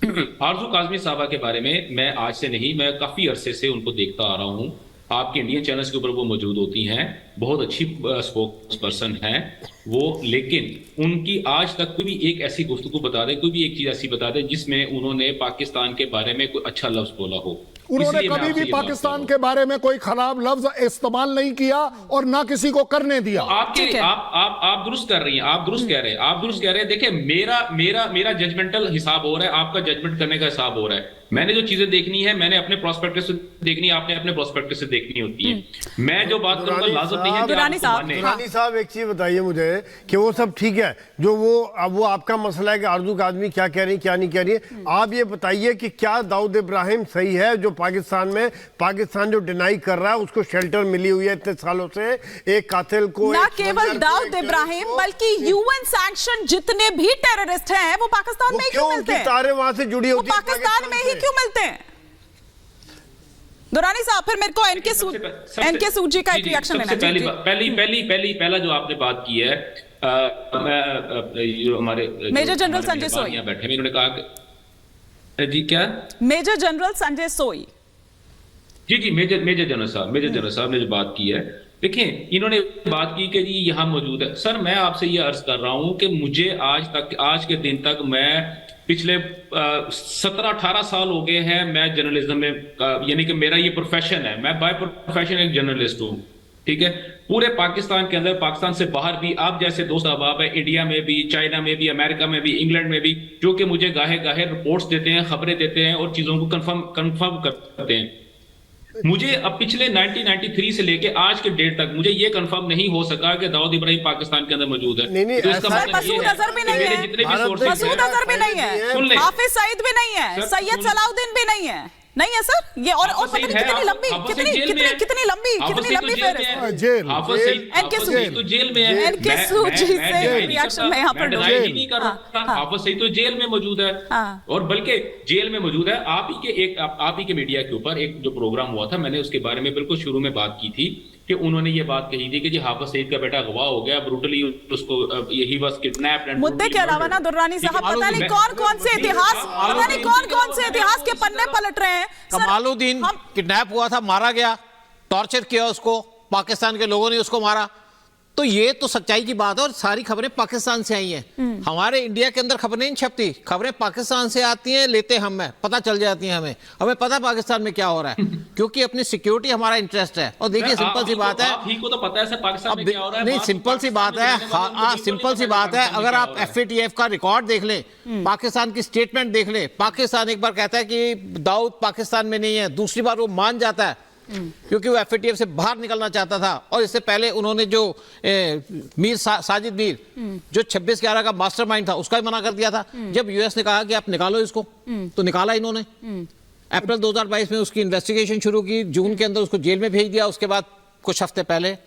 आरजू काज़मी साहबा के बारे में मैं आज से नहीं, मैं काफी अरसे से उनको देखता आ रहा हूँ। आपके इंडियन चैनल्स के ऊपर वो मौजूद होती हैं, बहुत अच्छी स्पोक्स पर्सन हैं वो। लेकिन उनकी आज तक कोई भी एक ऐसी गुफ्तगू बता दे, कोई भी एक चीज ऐसी बता दे जिसमें उन्होंने पाकिस्तान के बारे में कोई अच्छा लफ्ज बोला हो। उन्होंने कभी भी पाकिस्तान के बारे में कोई खराब लफ्ज इस्तेमाल नहीं किया और ना किसी को करने दिया। आप दुरुस्त कर रही हैं, आप दुरुस्त कह रहे हैं, आप दुरुस्त कह रहे हैं। देखिए, मेरा जजमेंटल हिसाब हो रहा है, आपका जजमेंट करने का हिसाब हो रहा है। मैंने जो चीजें देखनी है, मैंने अपने प्रोस्पेक्टिव से देखनी है, आपने अपने प्रोस्पेक्टिव से देखनी होती है। मैं जो बात करूंगा लाजम नहीं है कि दुरानी साहब एक चीज बताइए मुझे कि वो सब ठीक है, जो वो आपका मसला है कि आरजू काज़मी क्या कह रही है क्या नहीं कह रही है। आप ये बताइए कि क्या दाऊद इब्राहिम सही है जो पाकिस्तान जो डिनाई कर रहा है उसको शेल्टर मिली हुई है इतने सालों से, एक कातिल को। ना केवल दाऊद इब्राहिम बल्कि यूएन सैंक्शन जितने भी टेररिस्ट हैं वो पाकिस्तान में ही क्यों मिलते हैं? तारे वहां से जुड़ी होती है, पाकिस्तान में ही क्यों मिलते हैं? दुरानी साहब, फिर मेरे को एनके सूजी का एक रिएक्शन लेना चाहिए। पहला जो आपने बात की है, हमारे मेजर जनरल संजय सोई बैठे हैं, इन्होंने कहा जी क्या? मेजर जनरल संजय सोई जी मेजर जनरल साहब ने जो बात की है, देखिए इन्होंने बात की कि जी यहाँ मौजूद है। सर, मैं आपसे ये अर्ज कर रहा हूँ कि मुझे आज के दिन तक, मैं पिछले 17-18 साल हो गए हैं मैं जर्नलिज्म में, यानी कि मेरा ये प्रोफेशन है, मैं बाय प्रोफेशन एक जर्नलिस्ट हूँ, ठीक है। पूरे पाकिस्तान के अंदर, पाकिस्तान से बाहर भी आप जैसे दोस्त अहबाब है, इंडिया में भी, चाइना में भी, अमेरिका में भी, इंग्लैंड में भी, जो कि मुझे गाहे गाहे रिपोर्ट्स देते हैं, खबरें देते हैं और चीजों को कंफर्म करते हैं। मुझे अब पिछले 1993 से लेके आज के डेट तक मुझे ये कंफर्म नहीं हो सका कि दाऊद इब्राहिम पाकिस्तान के अंदर मौजूद है। तो इसका मतलब ये है कि मेरे जितने भी सोर्सेज हैं, मसूद अजहर भी नहीं है, हाफिज सईद भी नहीं है, सैयद सलाउद्दीन भी नहीं है, नहीं है सर ये। और पता नहीं कितनी लंबी जेल, एनके सूजी से रिएक्शन मैं यहां पर नहीं कर रहा। हाफिज सईद तो जेल में मौजूद है, और बल्कि जेल में मौजूद है। आप ही के मीडिया के ऊपर एक जो प्रोग्राम हुआ था, मैंने उसके बारे में बिल्कुल शुरू में बात की थी कि उन्होंने ये बात कही थी कि जी हाफिज सईद का बेटा अगवा हो गया, ब्रूटली उसको, ही वाज किडनैप्ड। मुद्दे के अलावा ना दुर्रानी साहब, पता नहीं कौन से इतिहास के पन्ने पलट रहे हैं। कमालुद्दीन किडनैप हुआ था, मारा गया, टॉर्चर किया उसको, पाकिस्तान के लोगों ने उसको मारा। तो ये तो सच्चाई की बात है, और सारी खबरें पाकिस्तान से आई हैं। हमारे इंडिया के अंदर खबरें नहीं छपती, खबरें पाकिस्तान से आती हैं, लेते हम हैं, पता चल जाती हैं हमें पता पाकिस्तान में क्या हो रहा है, क्योंकि अपनी सिक्योरिटी हमारा इंटरेस्ट है। और देखिए सिंपल सी बात है, तो पता है पाकिस्तान में क्या हो रहा है। नहीं, सिंपल सी बात है, अगर आप FATF का रिकॉर्ड देख लें, पाकिस्तान की स्टेटमेंट देख लें, पाकिस्तान एक बार कहता है कि दाऊद पाकिस्तान में नहीं है, दूसरी बार वो मान जाता है क्योंकि वो FATF से बाहर निकलना चाहता था। और इससे पहले उन्होंने जो साजिद मीर जो 26/11 का मास्टरमाइंड था, उसका भी मना कर दिया था। जब US ने कहा कि आप निकालो इसको, तो निकाला इन्होंने। अप्रैल 2022 में उसकी इन्वेस्टिगेशन शुरू की, जून के अंदर उसको जेल में भेज दिया। उसके बाद कुछ हफ्ते पहले